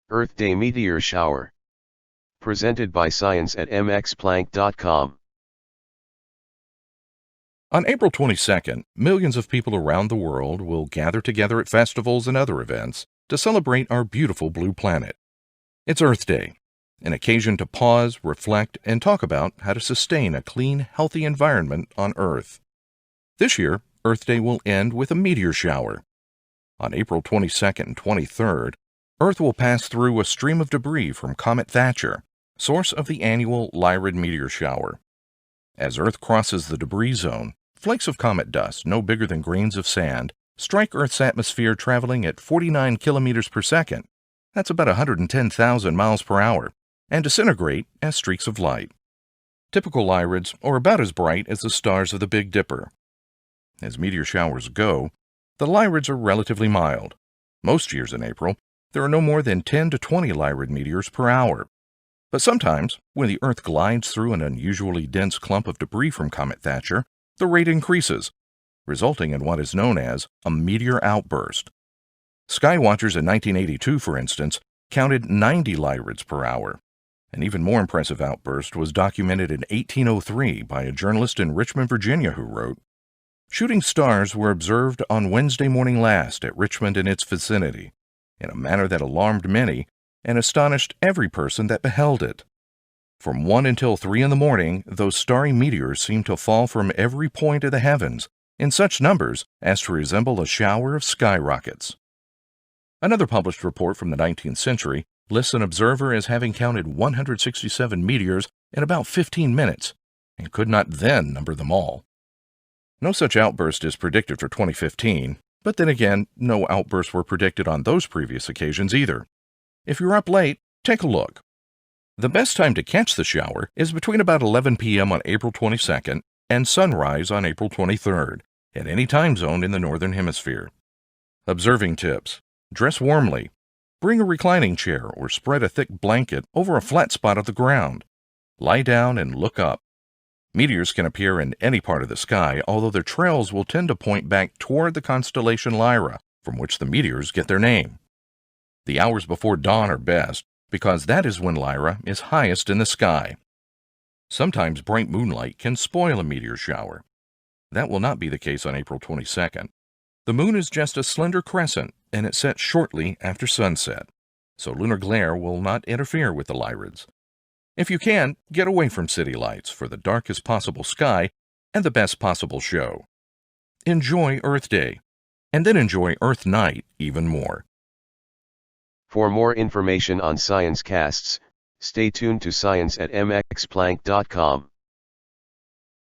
Earth Day Meteor Shower. Presented by Science at MXPlank.com. On April 22nd, millions of people around the world will gather together at festivals and other events to celebrate our beautiful blue planet. It's Earth Day, an occasion to pause, reflect, and talk about how to sustain a clean, healthy environment on Earth. This year, Earth Day will end with a meteor shower. On April 22nd and 23rd, Earth will pass through a stream of debris from Comet Thatcher, source of the annual Lyrid meteor shower. As Earth crosses the debris zone, flakes of comet dust, no bigger than grains of sand, strike Earth's atmosphere traveling at 49 kilometers per second. That's about 110,000 miles per hour, and disintegrate as streaks of light. Typical Lyrids are about as bright as the stars of the Big Dipper. As meteor showers go, the Lyrids are relatively mild. Most years in April, there are no more than 10 to 20 Lyrid meteors per hour. But sometimes, when the Earth glides through an unusually dense clump of debris from Comet Thatcher, the rate increases, resulting in what is known as a meteor outburst. Skywatchers in 1982, for instance, counted 90 Lyrids per hour. An even more impressive outburst was documented in 1803 by a journalist in Richmond, Virginia, who wrote, "Shooting stars were observed on Wednesday morning last at Richmond and its vicinity, in a manner that alarmed many and astonished every person that beheld it. From 1 until 3 in the morning, those starry meteors seemed to fall from every point of the heavens in such numbers as to resemble a shower of skyrockets." Another published report from the 19th century lists an observer as having counted 167 meteors in about 15 minutes and could not then number them all. No such outburst is predicted for 2015, but then again, no outbursts were predicted on those previous occasions either. If you're up late, take a look. The best time to catch the shower is between about 11 p.m. on April 22nd and sunrise on April 23rd, at any time zone in the Northern Hemisphere. Observing tips: dress warmly. Bring a reclining chair or spread a thick blanket over a flat spot of the ground. Lie down and look up. Meteors can appear in any part of the sky, although their trails will tend to point back toward the constellation Lyra, from which the meteors get their name. The hours before dawn are best, because that is when Lyra is highest in the sky. Sometimes bright moonlight can spoil a meteor shower. That will not be the case on April 22nd. The moon is just a slender crescent, and it sets shortly after sunset, so lunar glare will not interfere with the Lyrids. If you can, get away from city lights for the darkest possible sky and the best possible show. Enjoy Earth Day, and then enjoy Earth Night even more. For more information on ScienceCasts, stay tuned to Science at MXPlank.com.